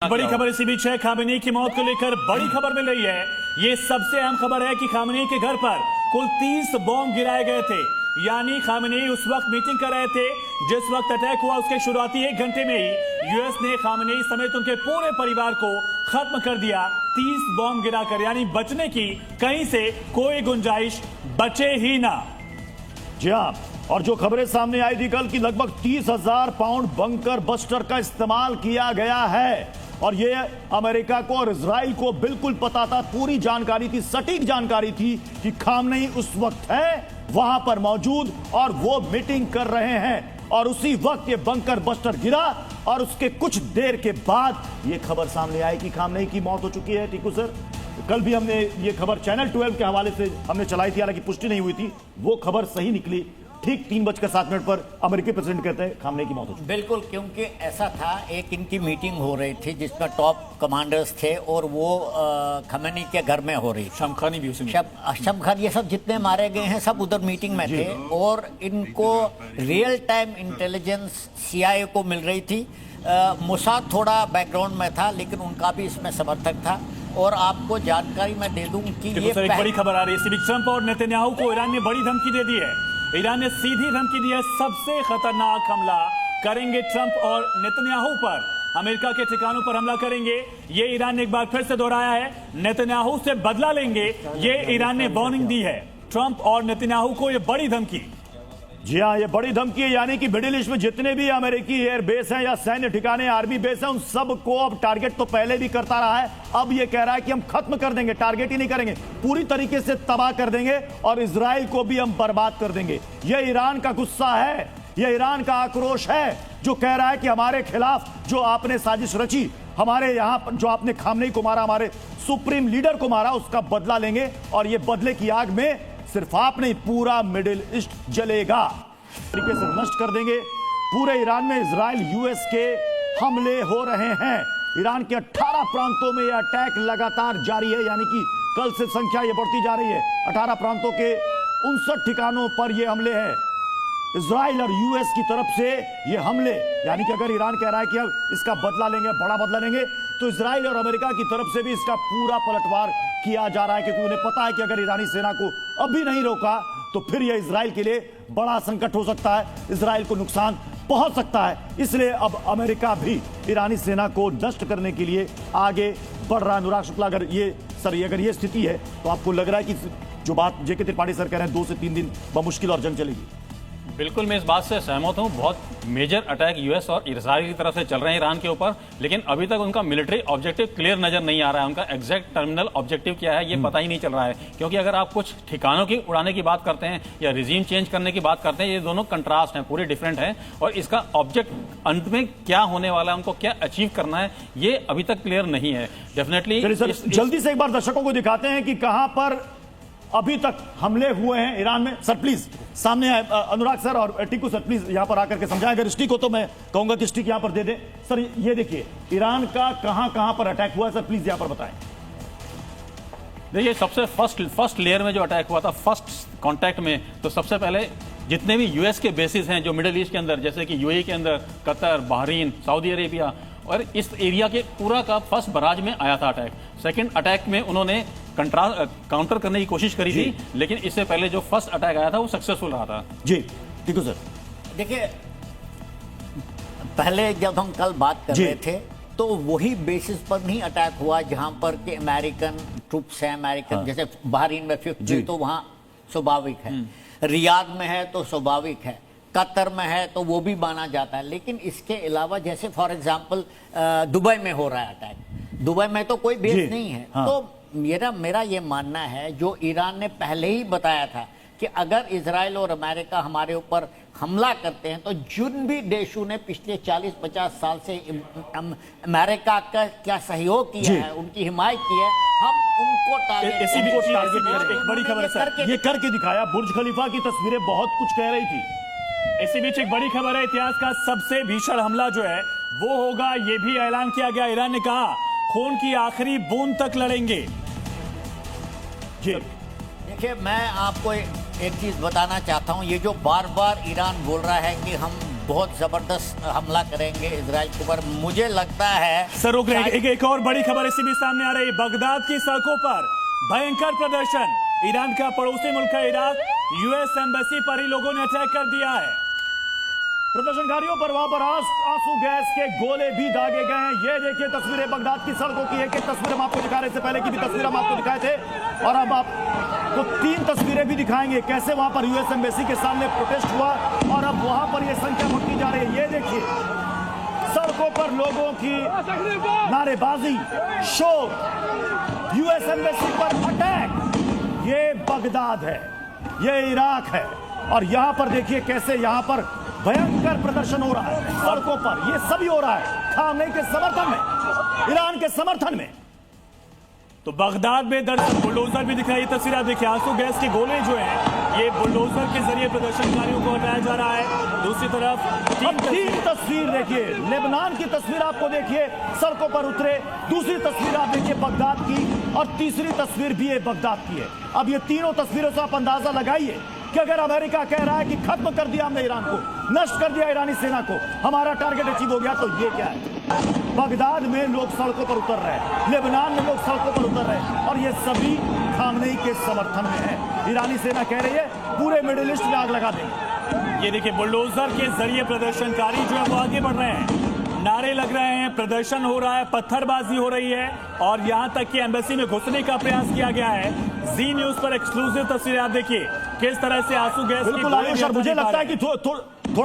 बड़ी खबर इसी बीच है। खामेनी की मौत को लेकर बड़ी खबर मिल रही है। ये सबसे अहम खबर है कि खामेनी के घर पर कुल 30 बॉम्ब गिराए गए थे। यानी खामेनी उस वक्त मीटिंग कर रहे थे जिस वक्त अटैक हुआ। उसके शुरुआती 1 घंटे में ही यूएस ने खामेनी समेत उनके पूरे परिवार को खत्म कर दिया 30 बॉम्ब गिराकर। यानी बचने की कहीं से कोई गुंजाइश बचे ही ना। जी हाँ, और जो खबरें सामने आई थी कल की लगभग 30,000 पाउंड बंकर बस्टर का इस्तेमाल किया गया है और ये अमेरिका को और इजराइल को बिल्कुल पता था, पूरी जानकारी थी, सटीक जानकारी थी कि खामनेई उस वक्त है वहां पर मौजूद और वो मीटिंग कर रहे हैं और उसी वक्त ये बंकर बस्टर गिरा और उसके कुछ देर के बाद ये खबर सामने आई कि खामनेई की मौत हो चुकी है। टीकू सर, कल भी हमने ये खबर चैनल 12 के हवाले से हमने चलाई थी, हालांकि पुष्टि नहीं हुई थी, वो खबर सही निकली। ठीक 3:07 पर अमेरिकी प्रेसिडेंट कहते हैं खामनेई की मौत हो चुकी। बिल्कुल, क्योंकि ऐसा था, एक इनकी मीटिंग हो रही थी जिसमें टॉप कमांडर्स थे और वो खामेनी के घर में हो रही थी। शमखानी भी उसी में, शमखान, ये सब जितने मारे गए हैं सब उधर मीटिंग में थे और इनको रियल टाइम इंटेलिजेंस CIA को मिल रही थी। मोसाद थोड़ा बैकग्राउंड में था लेकिन उनका भी इसमें समर्थक था। और आपको जानकारी मैं दे दूं कि ये एक बड़ी खबर आ रही है। ट्रंप और नेतन्याहू को ईरान ने बड़ी धमकी दे दी है। ईरान ने सीधी धमकी दी है, सबसे खतरनाक हमला करेंगे ट्रंप और नेतन्याहू पर, अमेरिका के ठिकानों पर हमला करेंगे। ये ईरान ने एक बार फिर से दोहराया है, नेतन्याहू से बदला लेंगे, ये ईरान ने वार्निंग दी है ट्रंप और नेतन्याहू को। ये बड़ी धमकी, जी हाँ, ये बड़ी धमकी है। यानी कि मिडिल ईस्ट में जितने भी अमेरिकी एयर बेस हैं या सैन्य ठिकाने, आर्मी बेस हैं, उन सबको अब टारगेट तो पहले भी करता रहा है, अब ये कह रहा है कि हम खत्म कर देंगे, टारगेट ही नहीं करेंगे, पूरी तरीके से तबाह कर देंगे और इजराइल को भी हम बर्बाद कर देंगे। यह ईरान का गुस्सा है, यह ईरान का आक्रोश है जो कह रहा है कि हमारे खिलाफ जो आपने साजिश रची, हमारे यहां जो आपने खामनेई को मारा, हमारे सुप्रीम लीडर को मारा, उसका बदला लेंगे और ये बदले की आग में सिर्फ आप नहीं, पूरा मिडिल ईस्ट जलेगा, तरीके से नष्ट कर देंगे। पूरे ईरान में इजराइल यूएस के हमले हो रहे हैं। ईरान के 18 प्रांतों में यह अटैक लगातार जारी है, यानी कि कल से संख्या ये बढ़ती जा रही है। 18 प्रांतों के 59 ठिकानों पर यह हमले हैं इजराइल और यूएस की तरफ से। ये हमले, यानी कि अगर ईरान कह रहा है कि अब इसका बदला लेंगे, बड़ा बदला लेंगे, तो इजराइल और अमेरिका की तरफ से भी इसका पूरा पलटवार किया जा रहा है, क्योंकि उन्हें पता है कि अगर ईरानी सेना को अभी नहीं रोका तो फिर यह इजराइल के लिए बड़ा संकट हो सकता है, इजराइल को नुकसान पहुंच सकता है। इसलिए अब अमेरिका भी ईरानी सेना को नष्ट करने के लिए आगे बढ़ रहा है। अनुराग शुक्ला, अगर ये स्थिति है तो आपको लग रहा है कि जो बात जेके त्रिपाठी सर कह रहे हैं 2 से 3 दिन बमुश्किल और जंग चलेगी? बिल्कुल, मैं इस बात से सहमत हूं। बहुत मेजर अटैक यूएस और इजराइल की तरफ से चल रहे हैं ईरान के ऊपर, लेकिन अभी तक उनका मिलिट्री ऑब्जेक्टिव क्लियर नजर नहीं आ रहा है। उनका एग्जैक्ट टर्मिनल ऑब्जेक्टिव क्या है ये पता ही नहीं चल रहा है, क्योंकि अगर आप कुछ ठिकानों की उड़ाने की बात करते हैं या रिजीम चेंज करने की बात करते हैं, ये दोनों कंट्रास्ट हैं, पूरे डिफरेंट हैं। और इसका ऑब्जेक्ट अंत में क्या होने वाला है, उनको क्या अचीव करना है, ये अभी तक क्लियर नहीं है। डेफिनेटली जल्दी से एक बार दर्शकों को दिखाते हैं कि कहां पर अभी तक हमले हुए हैं ईरान में। सर प्लीज सामने आए, अनुराग सर और टीकू सर प्लीज यहां पर आकर के समझाएं। अगर स्टिक हो तो मैं कहूंगा कि स्टिक यहां पर दे दें। सर ये देखिए ईरान का कहां पर अटैक हुआ है, सर प्लीज यहां पर बताएं। देखिए, सबसे फर्स्ट लेयर में जो अटैक हुआ था, फर्स्ट कांटेक्ट में, तो सबसे पहले जितने भी यूएस के बेसिस हैं जो मिडिल ईस्ट के अंदर, जैसे कि यूएई के अंदर, कतर, बहरीन, सऊदी अरेबिया, और इस एरिया के पूरा का फर्स्ट बराज में आया था अटैक। सेकंड अटैक में उन्होंने काउंटर करने की कोशिश करी थी, लेकिन इससे पहले जो फर्स्ट अटैक आया था वो सक्सेसफुल रहा था। जी टीकू सर, देखिए, पहले जब हम कल बात कर रहे थे तो वही बेसिस पर नहीं अटैक हुआ जहां पर के अमेरिकन ट्रूप्स हैं, अमेरिकन जैसे बहरीन में 50 तो वहां स्वाभाविक है, रियाद में है तो स्वाभाविक है, कतर में है तो वो भी माना जाता है। लेकिन इसके अलावा जैसे फॉर एग्जांपल दुबई में हो रहा है अटैक, दुबई में तो कोई बेस नहीं है। तो मेरा ये मानना है, जो ईरान ने पहले ही बताया था कि अगर इजराइल और अमेरिका हमारे ऊपर हमला करते हैं तो जिन भी देशों ने पिछले 40-50 साल से अमेरिका का क्या सहयोग किया है, उनकी हिमायत की है, हम उनको टारगेट एक बड़ी खबर है सर, ये करके दिखाया। बुर्ज खलीफा की तस्वीरें बहुत कुछ कह रही थी। इसी बीच एक बड़ी खबर है, इतिहास का सबसे भीषण हमला जो है वो होगा, ये भी ऐलान किया गया। ईरान ने कहा खून की आखिरी बूंद तक लड़ेंगे। देखिए, मैं आपको एक चीज बताना चाहता हूं, ये जो बार बार ईरान बोल रहा है कि हम बहुत जबरदस्त हमला करेंगे इजराइल के ऊपर। मुझे लगता है सर रुक रहे एक और बड़ी खबर इसी भी सामने आ रही है। बगदाद की सड़कों पर भयंकर प्रदर्शन। ईरान का पड़ोसी मुल्क है इराक, यूएस एम्बेसी पर ही लोगों ने अटैक कर दिया है। प्रदर्शनकारियों पर वहां पर आंसू गैस के गोले भी दागे गए हैं। ये देखिए तस्वीरें बगदाद की सड़कों की। एक तस्वीर हम आपको दिखा रहे थे, पहले की भी तस्वीर हम आपको दिखाए थे, और अब आपको 3 तस्वीरें भी दिखाएंगे कैसे वहां पर यूएस एम्बेसी के सामने प्रोटेस्ट हुआ और अब वहां पर यह संख्या बढ़ती जा रही है। ये देखिए सड़कों पर लोगों की नारेबाजी, शोर, यूएस एम्बेसी पर अटैक। ये बगदाद है, ये इराक है, और यहां पर देखिए कैसे यहां पर भयंकर प्रदर्शन हो रहा है सड़कों पर। ये सभी हो रहा है खामनेई के समर्थन में, ईरान के समर्थन में। तो बगदाद में दरअसल बुलडोजर भी दिख रहा है। ये तस्वीर आप देखिए, आंसू गैस के गोले जो हैं ये बुलडोजर के जरिए प्रदर्शनकारियों को हटाया जा रहा है। दूसरी तरफ तीन तस्वीर देखिए, लेबनान की तस्वीर आपको देखिए, सड़कों पर उतरे। दूसरी तस्वीर आप देखिए बगदाद की, और तीसरी तस्वीर भी बगदाद की है। अब ये तीनों तस्वीरों से आप अंदाजा लगाइए कि अगर अमेरिका कह रहा है कि खत्म कर दिया हमने ईरान को, नष्ट कर दिया ईरानी सेना को, हमारा टारगेट अचीव हो गया, तो ये क्या है? बगदाद में लोग सड़कों पर उतर रहे हैं, लेबनान में लोग सड़कों पर उतर रहे हैं, और ये सभी खामनेई के समर्थन में है। ईरानी सेना कह रही है पूरे मिडिल ईस्ट में आग लगा देंगे। ये देखिए बुलडोजर के जरिए प्रदर्शन्कारी जो है वो आगे बढ़ रहे हैं, नारे लग रहे हैं, प्रदर्शन हो रहा है, पत्थरबाजी हो रही है, और यहां तक कि एम्बेसी में घुसने का प्रयास किया गया है। जी न्यूज पर एक्सक्लूसिव तस्वीरें आप देखिए किस तरह से आंसू गैस बिल्कुल आयुष, और मुझे लगता है कि